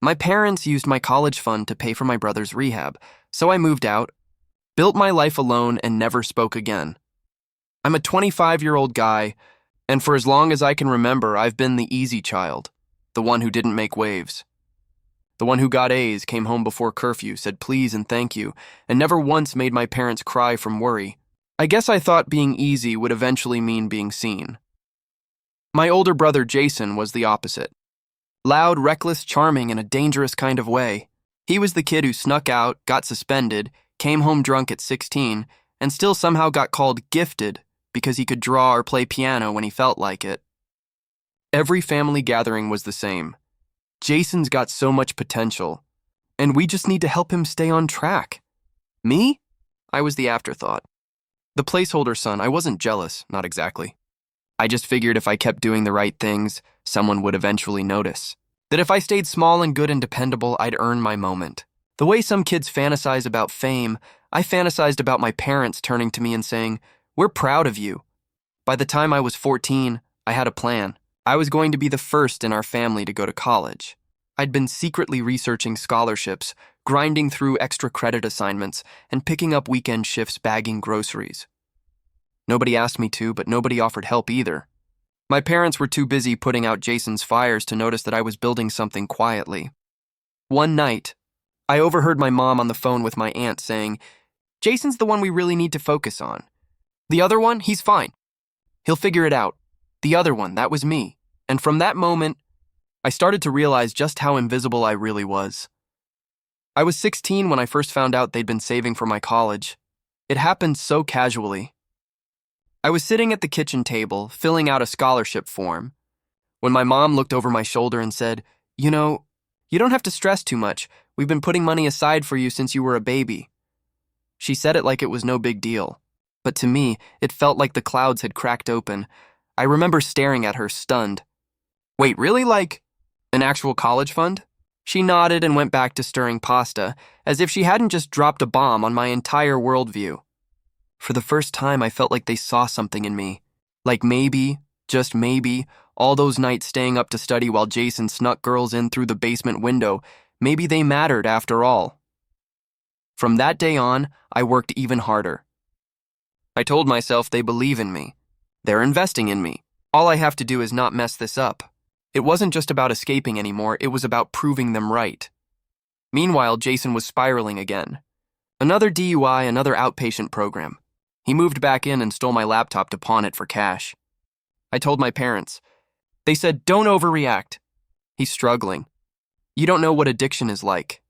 My parents used my college fund to pay for my brother's rehab, so I moved out, built my life alone, and never spoke again. I'm a 25-year-old guy, and for as long as I can remember, I've been the easy child, the one who didn't make waves. The one who got A's, came home before curfew, said please and thank you, and never once made my parents cry from worry. I guess I thought being easy would eventually mean being seen. My older brother Jason was the opposite. Loud, reckless, charming in a dangerous kind of way. He was the kid who snuck out, got suspended, came home drunk at 16, and still somehow got called gifted because he could draw or play piano when he felt like it. Every family gathering was the same. Jason's got so much potential, and we just need to help him stay on track. Me? I was the afterthought. The placeholder son. I wasn't jealous, not exactly. I just figured if I kept doing the right things, someone would eventually notice. That if I stayed small and good and dependable, I'd earn my moment. The way some kids fantasize about fame, I fantasized about my parents turning to me and saying, "We're proud of you." By the time I was 14, I had a plan. I was going to be the first in our family to go to college. I'd been secretly researching scholarships, grinding through extra credit assignments, and picking up weekend shifts bagging groceries. Nobody asked me to, but nobody offered help either. My parents were too busy putting out Jason's fires to notice that I was building something quietly. One night, I overheard my mom on the phone with my aunt saying, "Jason's the one we really need to focus on. The other one, he's fine. He'll figure it out. The other one, that was me." And from that moment, I started to realize just how invisible I really was. I was 16 when I first found out they'd been saving for my college. It happened so casually. I was sitting at the kitchen table, filling out a scholarship form, when my mom looked over my shoulder and said, "You know, you don't have to stress too much. We've been putting money aside for you since you were a baby." She said it like it was no big deal, but to me, it felt like the clouds had cracked open. I remember staring at her, stunned. "Wait, really? Like an actual college fund?" She nodded and went back to stirring pasta, as if she hadn't just dropped a bomb on my entire worldview. For the first time, I felt like they saw something in me. Like maybe, just maybe, all those nights staying up to study while Jason snuck girls in through the basement window, maybe they mattered after all. From that day on, I worked even harder. I told myself they believe in me. They're investing in me. All I have to do is not mess this up. It wasn't just about escaping anymore, it was about proving them right. Meanwhile, Jason was spiraling again. Another DUI, another outpatient program. He moved back in and stole my laptop to pawn it for cash. I told my parents. They said, "Don't overreact. He's struggling. You don't know what addiction is like."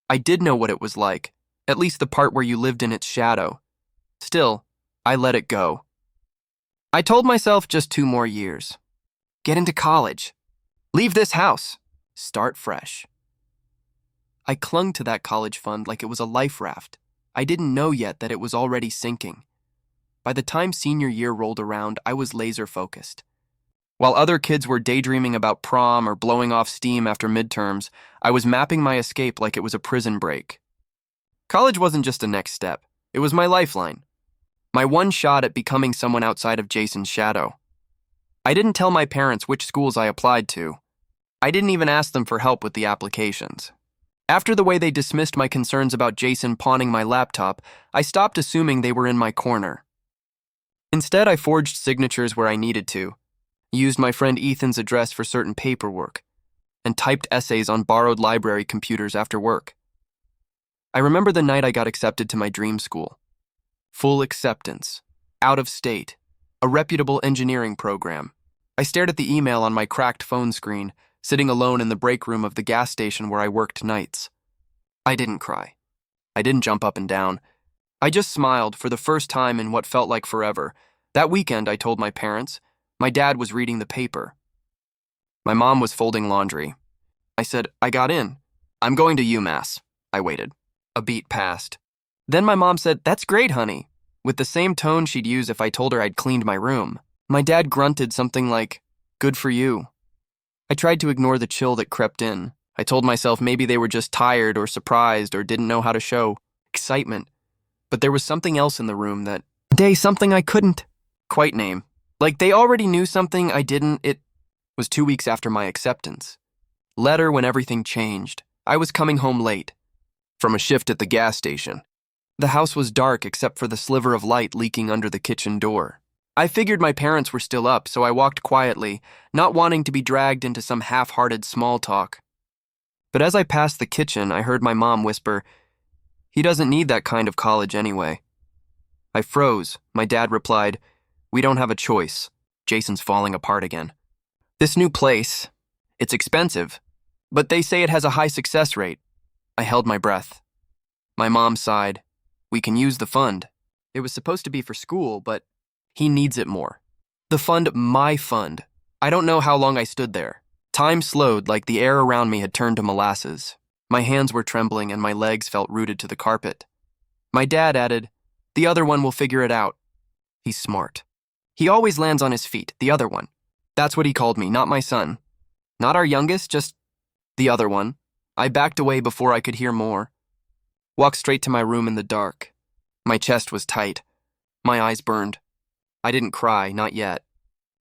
I did know what it was like, at least the part where you lived in its shadow. Still, I let it go. I told myself just 2 more years. Get into college. Leave this house. Start fresh. I clung to that college fund like it was a life raft. I didn't know yet that it was already sinking. By the time senior year rolled around, I was laser-focused. While other kids were daydreaming about prom or blowing off steam after midterms, I was mapping my escape like it was a prison break. College wasn't just a next step. It was my lifeline. My one shot at becoming someone outside of Jason's shadow. I didn't tell my parents which schools I applied to. I didn't even ask them for help with the applications. After the way they dismissed my concerns about Jason pawning my laptop, I stopped assuming they were in my corner. Instead, I forged signatures where I needed to, used my friend Ethan's address for certain paperwork, and typed essays on borrowed library computers after work. I remember the night I got accepted to my dream school. Full acceptance, out of state, a reputable engineering program. I stared at the email on my cracked phone screen, sitting alone in the break room of the gas station where I worked nights. I didn't cry. I didn't jump up and down. I just smiled for the first time in what felt like forever. That weekend, I told my parents. My dad was reading the paper. My mom was folding laundry. I said, "I got in. I'm going to UMass." I waited. A beat passed. Then my mom said, "That's great, honey," with the same tone she'd use if I told her I'd cleaned my room. My dad grunted something like, "Good for you." I tried to ignore the chill that crept in. I told myself maybe they were just tired or surprised or didn't know how to show excitement. But there was something else in the room that something I couldn't quite name. Like they already knew something I didn't. It was 2 weeks after my acceptance. Letter when everything changed. I was coming home late from a shift at the gas station. The house was dark except for the sliver of light leaking under the kitchen door. I figured my parents were still up, so I walked quietly, not wanting to be dragged into some half-hearted small talk. But as I passed the kitchen, I heard my mom whisper, "He doesn't need that kind of college anyway." I froze. My dad replied, "We don't have a choice. Jason's falling apart again. This new place, it's expensive, but they say it has a high success rate." I held my breath. My mom sighed. "We can use the fund. It was supposed to be for school, but he needs it more." The fund, my fund. I don't know how long I stood there. Time slowed like the air around me had turned to molasses. My hands were trembling and my legs felt rooted to the carpet. My dad added, "The other one will figure it out. He's smart. He always lands on his feet, the other one." That's what he called me, not my son. Not our youngest, just the other one. I backed away before I could hear more. Walked straight to my room in the dark. My chest was tight. My eyes burned. I didn't cry, not yet.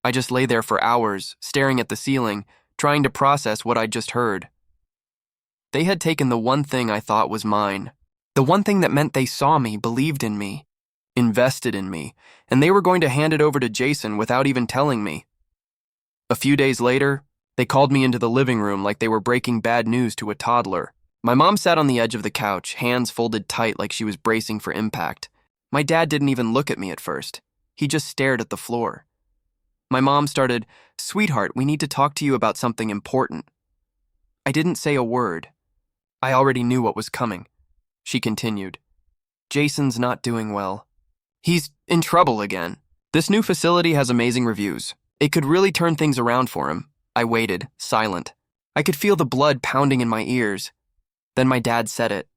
I just lay there for hours, staring at the ceiling, trying to process what I'd just heard. They had taken the one thing I thought was mine. The one thing that meant they saw me, believed in me, invested in me, and they were going to hand it over to Jason without even telling me. A few days later, they called me into the living room like they were breaking bad news to a toddler. My mom sat on the edge of the couch, hands folded tight like she was bracing for impact. My dad didn't even look at me at first. He just stared at the floor. My mom started, "Sweetheart, we need to talk to you about something important." I didn't say a word. I already knew what was coming. She continued, "Jason's not doing well. He's in trouble again. This new facility has amazing reviews. It could really turn things around for him." I waited, silent. I could feel the blood pounding in my ears. Then my dad said it.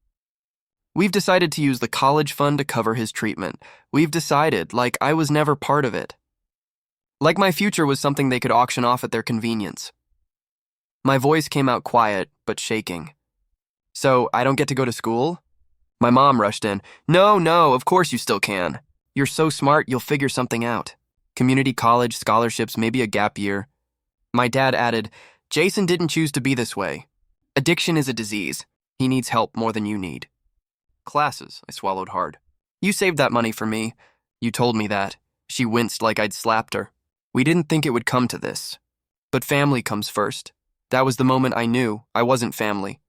"We've decided to use the college fund to cover his treatment. We've decided, like I was never part of it. Like my future was something they could auction off at their convenience." My voice came out quiet, but shaking. "So I don't get to go to school?" My mom rushed in. No, of course you still can. You're so smart, you'll figure something out. Community college, scholarships, maybe a gap year." My dad added, "Jason didn't choose to be this way. Addiction is a disease. He needs help more than you need." "Classes," I swallowed hard. "You saved that money for me. You told me that." She winced like I'd slapped her. "We didn't think it would come to this. But family comes first." That was the moment I knew I wasn't family.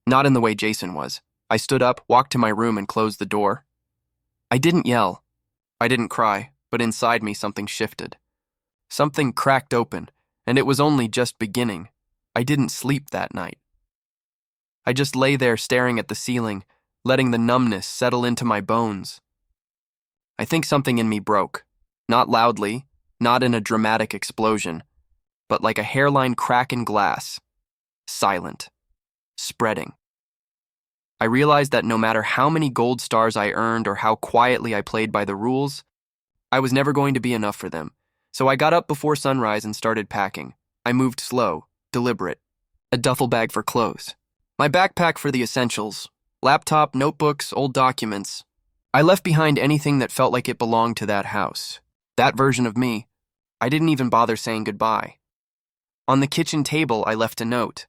Not in the way Jason was. I stood up, walked to my room, and closed the door. I didn't yell. I didn't cry, but inside me something shifted. Something cracked open, and it was only just beginning. I didn't sleep that night. I just lay there staring at the ceiling, letting the numbness settle into my bones. I think something in me broke. Not loudly, not in a dramatic explosion, but like a hairline crack in glass. Silent. Spreading. I realized that no matter how many gold stars I earned or how quietly I played by the rules, I was never going to be enough for them. So I got up before sunrise and started packing. I moved slow, deliberate. A duffel bag for clothes. My backpack for the essentials. Laptop, notebooks, old documents. I left behind anything that felt like it belonged to that house. That version of me. I didn't even bother saying goodbye. On the kitchen table, I left a note.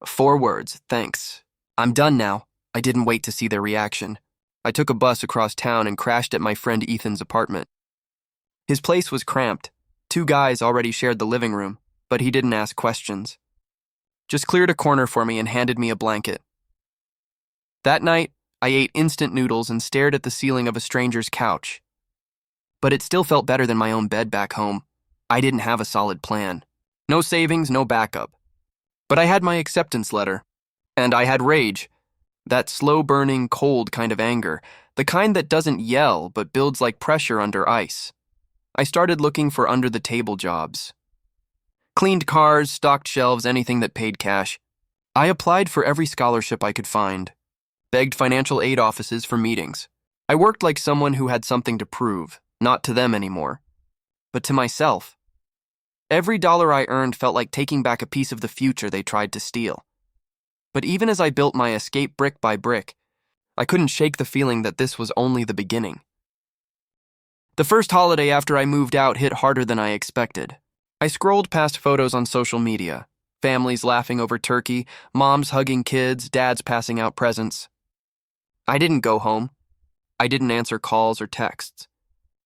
4 words, "Thanks. I'm done now." I didn't wait to see their reaction. I took a bus across town and crashed at my friend Ethan's apartment. His place was cramped. 2 guys already shared the living room, but he didn't ask questions. Just cleared a corner for me and handed me a blanket. That night, I ate instant noodles and stared at the ceiling of a stranger's couch. But it still felt better than my own bed back home. I didn't have a solid plan. No savings, no backup. But I had my acceptance letter. And I had rage. That slow-burning, cold kind of anger. The kind that doesn't yell, but builds like pressure under ice. I started looking for under-the-table jobs. Cleaned cars, stocked shelves, anything that paid cash. I applied for every scholarship I could find. Begged financial aid offices for meetings. I worked like someone who had something to prove, not to them anymore, but to myself. Every dollar I earned felt like taking back a piece of the future they tried to steal. But even as I built my escape brick by brick, I couldn't shake the feeling that this was only the beginning. The first holiday after I moved out hit harder than I expected. I scrolled past photos on social media. Families laughing over turkey, moms hugging kids, dads passing out presents. I didn't go home. I didn't answer calls or texts.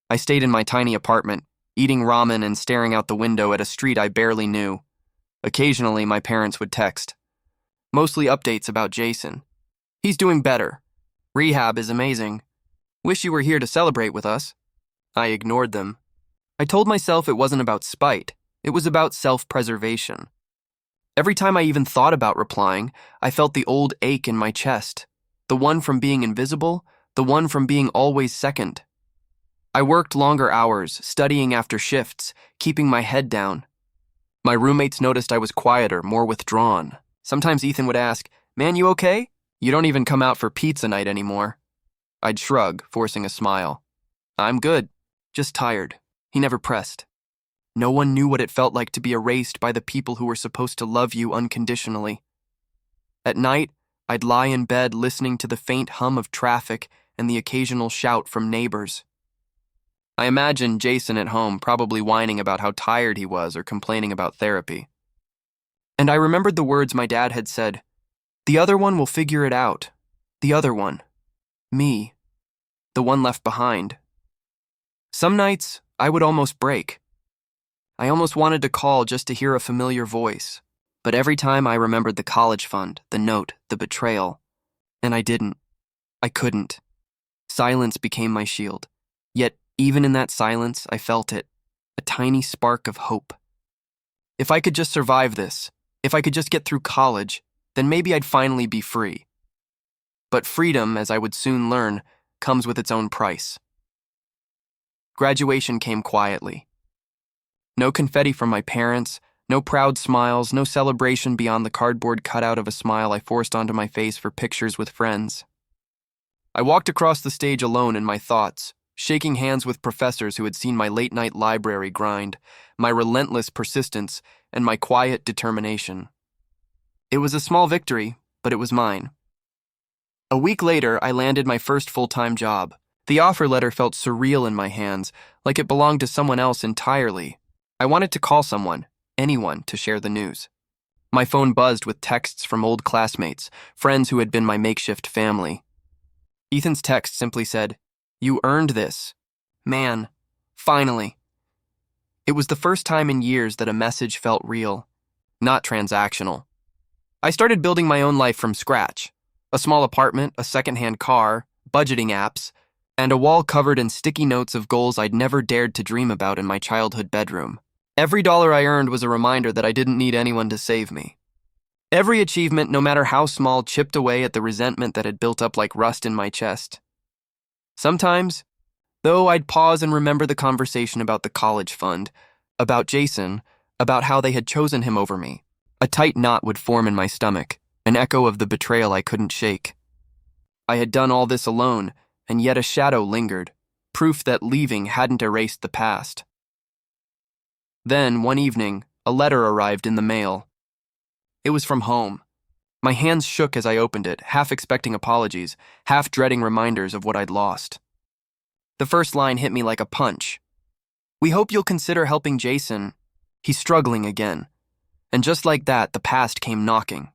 I stayed in my tiny apartment, eating ramen and staring out the window at a street I barely knew. Occasionally, my parents would text. Mostly updates about Jason. He's doing better. Rehab is amazing. Wish you were here to celebrate with us. I ignored them. I told myself it wasn't about spite. It was about self-preservation. Every time I even thought about replying, I felt the old ache in my chest. The one from being invisible, the one from being always second. I worked longer hours, studying after shifts, keeping my head down. My roommates noticed I was quieter, more withdrawn. Sometimes Ethan would ask, "Man, you okay? You don't even come out for pizza night anymore." I'd shrug, forcing a smile. "I'm good, just tired." He never pressed. No one knew what it felt like to be erased by the people who were supposed to love you unconditionally. At night, I'd lie in bed listening to the faint hum of traffic and the occasional shout from neighbors. I imagined Jason at home probably whining about how tired he was or complaining about therapy. And I remembered the words my dad had said, "The other one will figure it out. The other one. Me. The one left behind." Some nights, I would almost break. I almost wanted to call just to hear a familiar voice, but every time I remembered the college fund, the note, the betrayal, and I didn't. I couldn't. Silence became my shield. Yet, even in that silence, I felt it, a tiny spark of hope. If I could just survive this, if I could just get through college, then maybe I'd finally be free. But freedom, as I would soon learn, comes with its own price. Graduation came quietly. No confetti from my parents, no proud smiles, no celebration beyond the cardboard cutout of a smile I forced onto my face for pictures with friends. I walked across the stage alone in my thoughts, shaking hands with professors who had seen my late-night library grind, my relentless persistence, and my quiet determination. It was a small victory, but it was mine. A week later, I landed my first full-time job. The offer letter felt surreal in my hands, like it belonged to someone else entirely. I wanted to call someone, anyone, to share the news. My phone buzzed with texts from old classmates, friends who had been my makeshift family. Ethan's text simply said, "You earned this. Man, finally." It was the first time in years that a message felt real, not transactional. I started building my own life from scratch. A small apartment, a secondhand car, budgeting apps, and a wall covered in sticky notes of goals I'd never dared to dream about in my childhood bedroom. Every dollar I earned was a reminder that I didn't need anyone to save me. Every achievement, no matter how small, chipped away at the resentment that had built up like rust in my chest. Sometimes, though, I'd pause and remember the conversation about the college fund, about Jason, about how they had chosen him over me. A tight knot would form in my stomach, an echo of the betrayal I couldn't shake. I had done all this alone, and yet a shadow lingered, proof that leaving hadn't erased the past. Then, one evening, a letter arrived in the mail. It was from home. My hands shook as I opened it, half expecting apologies, half dreading reminders of what I'd lost. The first line hit me like a punch. "We hope you'll consider helping Jason. He's struggling again." And just like that, the past came knocking.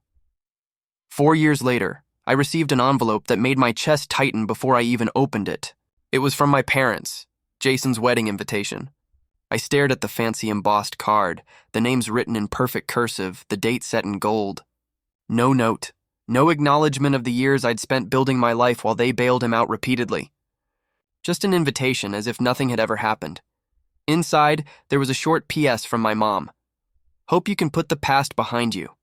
4 years later, I received an envelope that made my chest tighten before I even opened it. It was from my parents, Jason's wedding invitation. I stared at the fancy embossed card, the names written in perfect cursive, the date set in gold. No note, no acknowledgement of the years I'd spent building my life while they bailed him out repeatedly. Just an invitation, as if nothing had ever happened. Inside, there was a short PS from my mom. "Hope you can put the past behind you."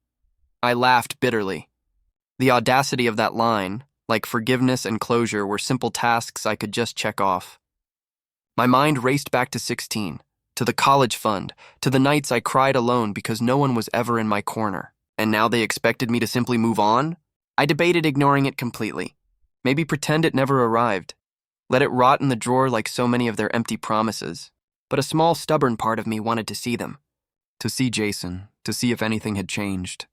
I laughed bitterly. The audacity of that line, like forgiveness and closure, were simple tasks I could just check off. My mind raced back to 16, to the college fund, to the nights I cried alone because no one was ever in my corner. And now they expected me to simply move on? I debated ignoring it completely. Maybe pretend it never arrived. Let it rot in the drawer like so many of their empty promises. But a small, stubborn part of me wanted to see them. To see Jason, to see if anything had changed.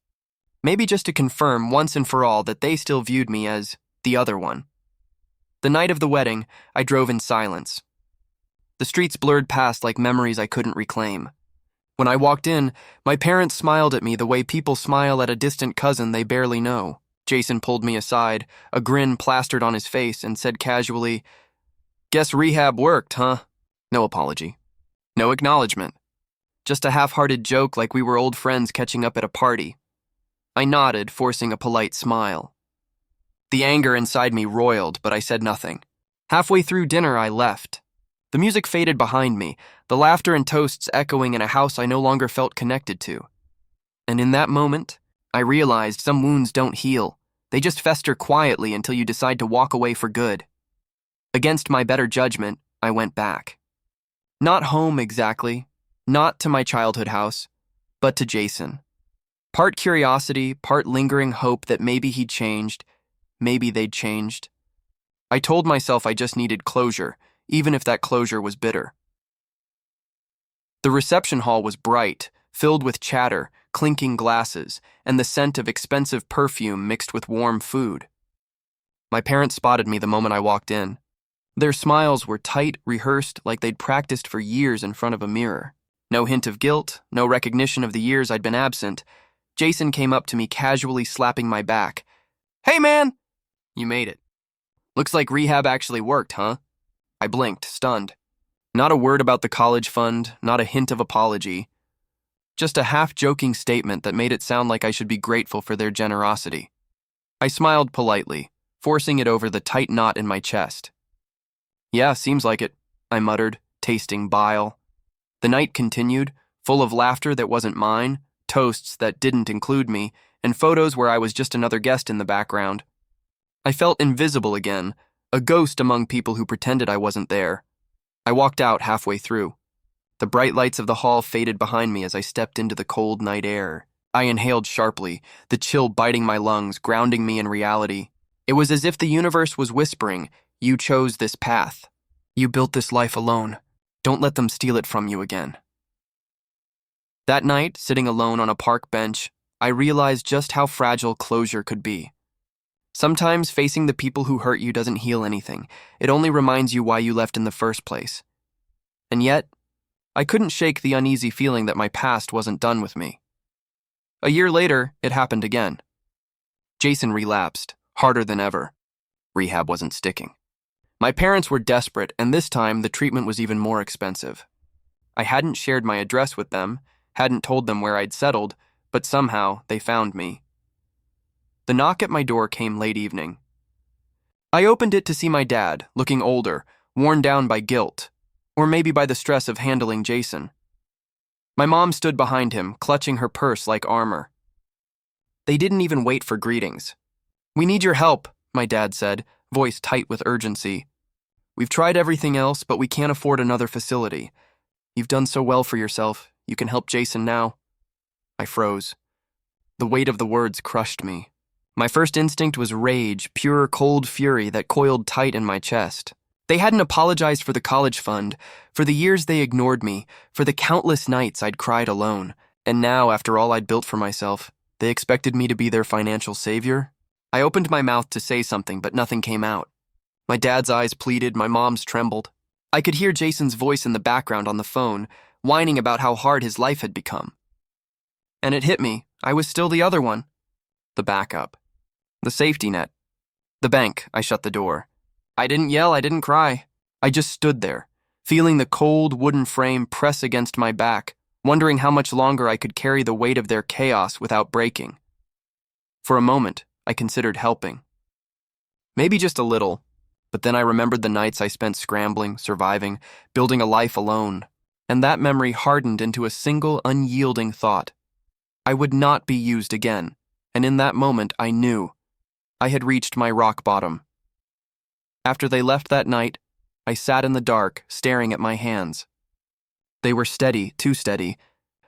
Maybe just to confirm once and for all that they still viewed me as the other one. The night of the wedding, I drove in silence. The streets blurred past like memories I couldn't reclaim. When I walked in, my parents smiled at me the way people smile at a distant cousin they barely know. Jason pulled me aside, a grin plastered on his face, and said casually, "Guess rehab worked, huh?" No apology. No acknowledgement. Just a half-hearted joke like we were old friends catching up at a party. I nodded, forcing a polite smile. The anger inside me roiled, but I said nothing. Halfway through dinner, I left. The music faded behind me, the laughter and toasts echoing in a house I no longer felt connected to. And in that moment, I realized some wounds don't heal. They just fester quietly until you decide to walk away for good. Against my better judgment, I went back. Not home exactly, not to my childhood house, but to Jason. Part curiosity, part lingering hope that maybe he'd changed, maybe they'd changed. I told myself I just needed closure, even if that closure was bitter. The reception hall was bright, filled with chatter, clinking glasses, and the scent of expensive perfume mixed with warm food. My parents spotted me the moment I walked in. Their smiles were tight, rehearsed, like they'd practiced for years in front of a mirror. No hint of guilt, no recognition of the years I'd been absent. Jason came up to me casually slapping my back. "Hey, man! You made it. Looks like rehab actually worked, huh?" I blinked, stunned. Not a word about the college fund, not a hint of apology. Just a half-joking statement that made it sound like I should be grateful for their generosity. I smiled politely, forcing it over the tight knot in my chest. "Yeah, seems like it," I muttered, tasting bile. The night continued, full of laughter that wasn't mine, toasts that didn't include me, and photos where I was just another guest in the background. I felt invisible again, a ghost among people who pretended I wasn't there. I walked out halfway through. The bright lights of the hall faded behind me as I stepped into the cold night air. I inhaled sharply, the chill biting my lungs, grounding me in reality. It was as if the universe was whispering, "You chose this path. You built this life alone. Don't let them steal it from you again." That night, sitting alone on a park bench, I realized just how fragile closure could be. Sometimes facing the people who hurt you doesn't heal anything. It only reminds you why you left in the first place. And yet, I couldn't shake the uneasy feeling that my past wasn't done with me. A year later, it happened again. Jason relapsed, harder than ever. Rehab wasn't sticking. My parents were desperate, and this time the treatment was even more expensive. I hadn't shared my address with them, hadn't told them where I'd settled, but somehow they found me. The knock at my door came late evening. I opened it to see my dad, looking older, worn down by guilt, or maybe by the stress of handling Jason. My mom stood behind him, clutching her purse like armor. They didn't even wait for greetings. "We need your help," my dad said, voice tight with urgency. "We've tried everything else, but we can't afford another facility. You've done so well for yourself. You can help Jason now." I froze. The weight of the words crushed me. My first instinct was rage, pure cold fury that coiled tight in my chest. They hadn't apologized for the college fund, for the years they ignored me, for the countless nights I'd cried alone. And now, after all I'd built for myself, they expected me to be their financial savior? I opened my mouth to say something, but nothing came out. My dad's eyes pleaded, my mom's trembled. I could hear Jason's voice in the background on the phone, whining about how hard his life had become. And it hit me. I was still the other one. The backup. The safety net. The bank. I shut the door. I didn't yell, I didn't cry. I just stood there, feeling the cold wooden frame press against my back, wondering how much longer I could carry the weight of their chaos without breaking. For a moment, I considered helping. Maybe just a little, but then I remembered the nights I spent scrambling, surviving, building a life alone, and that memory hardened into a single unyielding thought. I would not be used again, and in that moment I knew I had reached my rock bottom. After they left that night, I sat in the dark, staring at my hands. They were steady, too steady.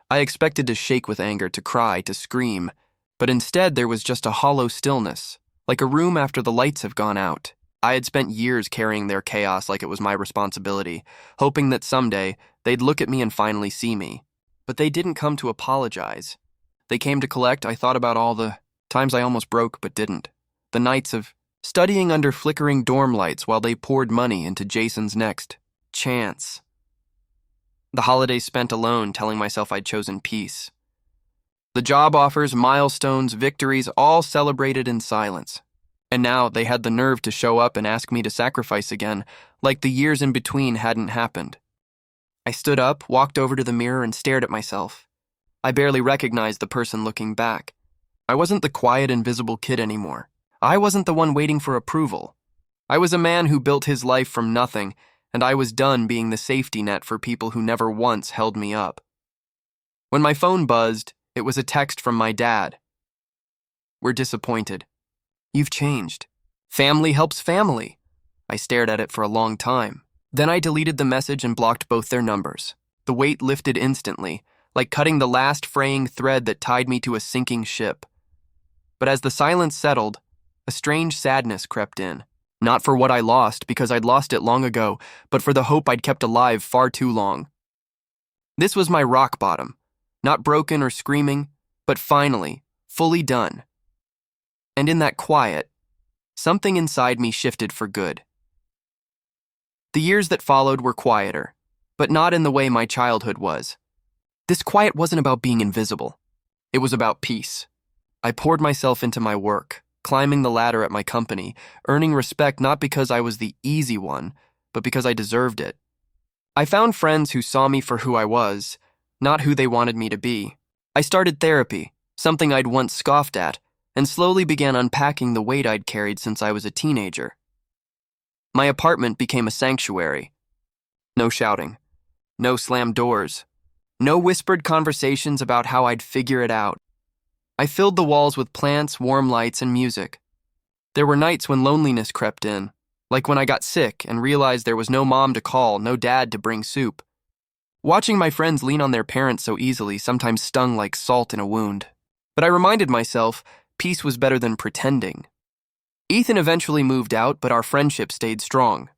I expected to shake with anger, to cry, to scream, but instead there was just a hollow stillness, like a room after the lights have gone out. I had spent years carrying their chaos like it was my responsibility, hoping that someday they'd look at me and finally see me. But they didn't come to apologize. They came to collect. I thought about all the times I almost broke but didn't. The nights of studying under flickering dorm lights while they poured money into Jason's next chance. The holidays spent alone, telling myself I'd chosen peace. The job offers, milestones, victories, all celebrated in silence. And now they had the nerve to show up and ask me to sacrifice again, like the years in between hadn't happened. I stood up, walked over to the mirror, and stared at myself. I barely recognized the person looking back. I wasn't the quiet, invisible kid anymore. I wasn't the one waiting for approval. I was a man who built his life from nothing, and I was done being the safety net for people who never once held me up. When my phone buzzed, it was a text from my dad. "We're disappointed. You've changed. Family helps family." I stared at it for a long time. Then I deleted the message and blocked both their numbers. The weight lifted instantly, like cutting the last fraying thread that tied me to a sinking ship. But as the silence settled, a strange sadness crept in. Not for what I lost, because I'd lost it long ago, but for the hope I'd kept alive far too long. This was my rock bottom. Not broken or screaming, but finally, fully done. And in that quiet, something inside me shifted for good. The years that followed were quieter, but not in the way my childhood was. This quiet wasn't about being invisible. It was about peace. I poured myself into my work, climbing the ladder at my company, earning respect not because I was the easy one, but because I deserved it. I found friends who saw me for who I was, not who they wanted me to be. I started therapy, something I'd once scoffed at, and slowly began unpacking the weight I'd carried since I was a teenager. My apartment became a sanctuary. No shouting, no slammed doors, no whispered conversations about how I'd figure it out. I filled the walls with plants, warm lights, and music. There were nights when loneliness crept in, like when I got sick and realized there was no mom to call, no dad to bring soup. Watching my friends lean on their parents so easily sometimes stung like salt in a wound. But I reminded myself, peace was better than pretending. Ethan eventually moved out, but our friendship stayed strong.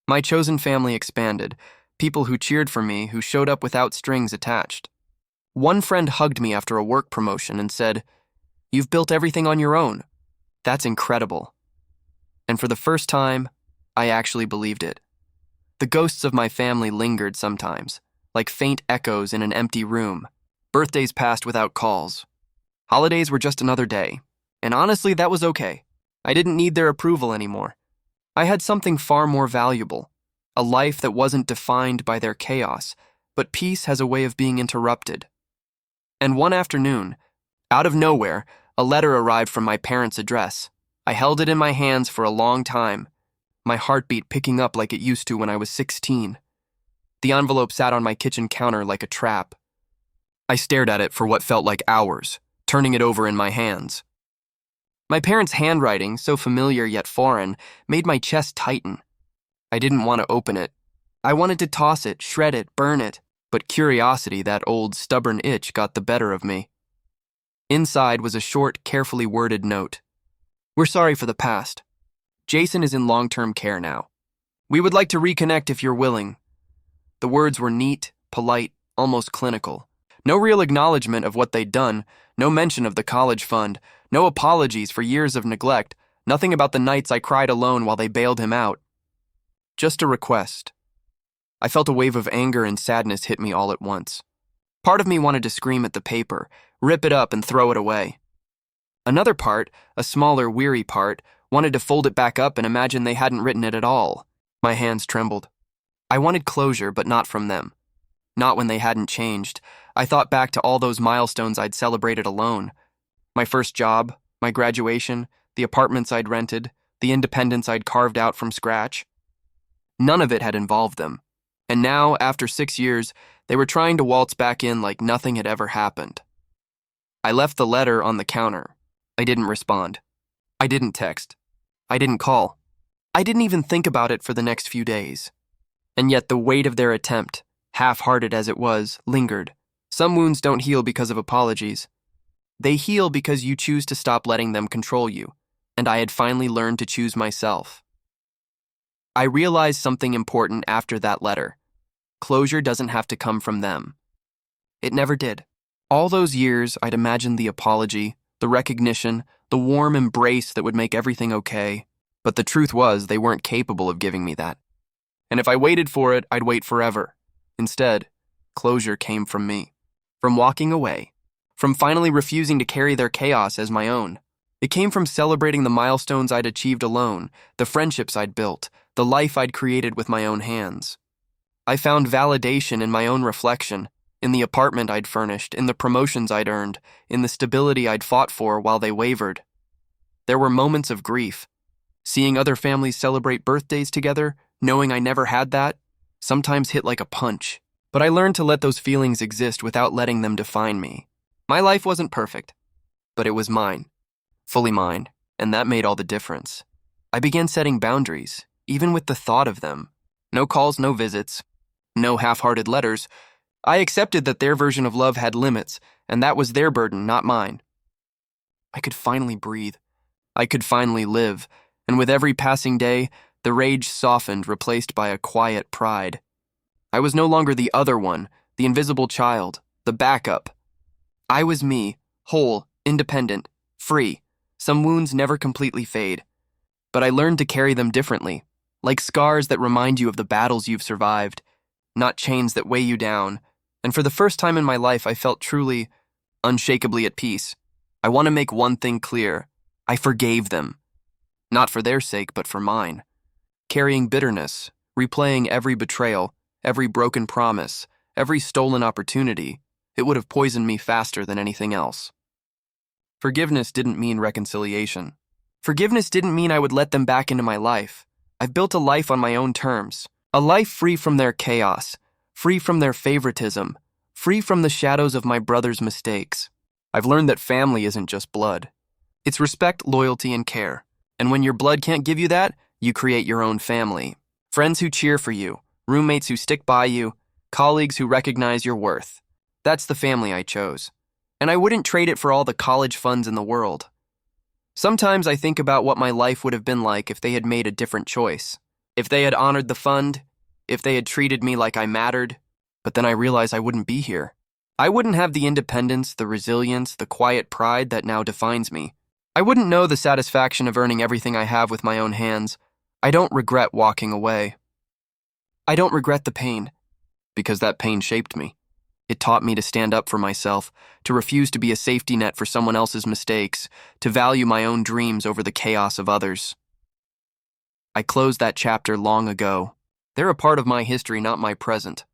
My chosen family expanded, people who cheered for me, who showed up without strings attached. One friend hugged me after a work promotion and said, "You've built everything on your own. That's incredible." And for the first time, I actually believed it. The ghosts of my family lingered sometimes, like faint echoes in an empty room. Birthdays passed without calls. Holidays were just another day, and honestly, that was okay. I didn't need their approval anymore. I had something far more valuable, a life that wasn't defined by their chaos, but peace has a way of being interrupted. And one afternoon, out of nowhere, a letter arrived from my parents' address. I held it in my hands for a long time, my heartbeat picking up like it used to when I was 16. The envelope sat on my kitchen counter like a trap. I stared at it for what felt like hours, turning it over in my hands. My parents' handwriting, so familiar yet foreign, made my chest tighten. I didn't want to open it. I wanted to toss it, shred it, burn it, but curiosity, that old stubborn itch, got the better of me. Inside was a short, carefully worded note. "We're sorry for the past. Jason is in long-term care now. We would like to reconnect if you're willing." The words were neat, polite, almost clinical. No real acknowledgement of what they'd done, no mention of the college fund, no apologies for years of neglect, nothing about the nights I cried alone while they bailed him out. Just a request. I felt a wave of anger and sadness hit me all at once. Part of me wanted to scream at the paper, rip it up and throw it away. Another part, a smaller, weary part, wanted to fold it back up and imagine they hadn't written it at all. My hands trembled. I wanted closure, but not from them. Not when they hadn't changed. I thought back to all those milestones I'd celebrated alone. My first job, my graduation, the apartments I'd rented, the independence I'd carved out from scratch. None of it had involved them. And now, after 6 years, they were trying to waltz back in like nothing had ever happened. I left the letter on the counter. I didn't respond. I didn't text. I didn't call. I didn't even think about it for the next few days. And yet the weight of their attempt, half-hearted as it was, lingered. Some wounds don't heal because of apologies. They heal because you choose to stop letting them control you, and I had finally learned to choose myself. I realized something important after that letter. Closure doesn't have to come from them. It never did. All those years, I'd imagined the apology, the recognition, the warm embrace that would make everything okay, but the truth was they weren't capable of giving me that. And if I waited for it, I'd wait forever. Instead, Closure came from me, from walking away, from finally refusing to carry their chaos as my own. It came from celebrating the milestones I'd achieved alone, the friendships I'd built, the life I'd created with my own hands. I found validation in my own reflection, in the apartment I'd furnished, in the promotions I'd earned, in the stability I'd fought for while they wavered. There were moments of grief. Seeing other families celebrate birthdays together, knowing I never had that, sometimes hit like a punch. But I learned to let those feelings exist without letting them define me. My life wasn't perfect, but it was mine, fully mine, and that made all the difference. I began setting boundaries, even with the thought of them. No calls, no visits, no half-hearted letters. I accepted that their version of love had limits, and that was their burden, not mine. I could finally breathe. I could finally live, and with every passing day, the rage softened, replaced by a quiet pride. I was no longer the other one, the invisible child, the backup. I was me, whole, independent, free. Some wounds never completely fade, but I learned to carry them differently, like scars that remind you of the battles you've survived, not chains that weigh you down. And for the first time in my life, I felt truly, unshakably at peace. I want to make one thing clear. I forgave them. Not for their sake, but for mine. Carrying bitterness, replaying every betrayal, every broken promise, every stolen opportunity, it would have poisoned me faster than anything else. Forgiveness didn't mean reconciliation. Forgiveness didn't mean I would let them back into my life. I've built a life on my own terms, a life free from their chaos, free from their favoritism, free from the shadows of my brother's mistakes. I've learned that family isn't just blood. It's respect, loyalty, and care. And when your blood can't give you that, you create your own family. Friends who cheer for you, roommates who stick by you, colleagues who recognize your worth. That's the family I chose. And I wouldn't trade it for all the college funds in the world. Sometimes I think about what my life would have been like if they had made a different choice. If they had honored the fund, if they had treated me like I mattered, but then I realize I wouldn't be here. I wouldn't have the independence, the resilience, the quiet pride that now defines me. I wouldn't know the satisfaction of earning everything I have with my own hands. I don't regret walking away. I don't regret the pain, because that pain shaped me. It taught me to stand up for myself, to refuse to be a safety net for someone else's mistakes, to value my own dreams over the chaos of others. I closed that chapter long ago. They're a part of my history, not my present.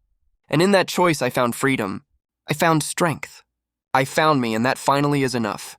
And in that choice, I found freedom. I found strength. I found me, and that finally is enough.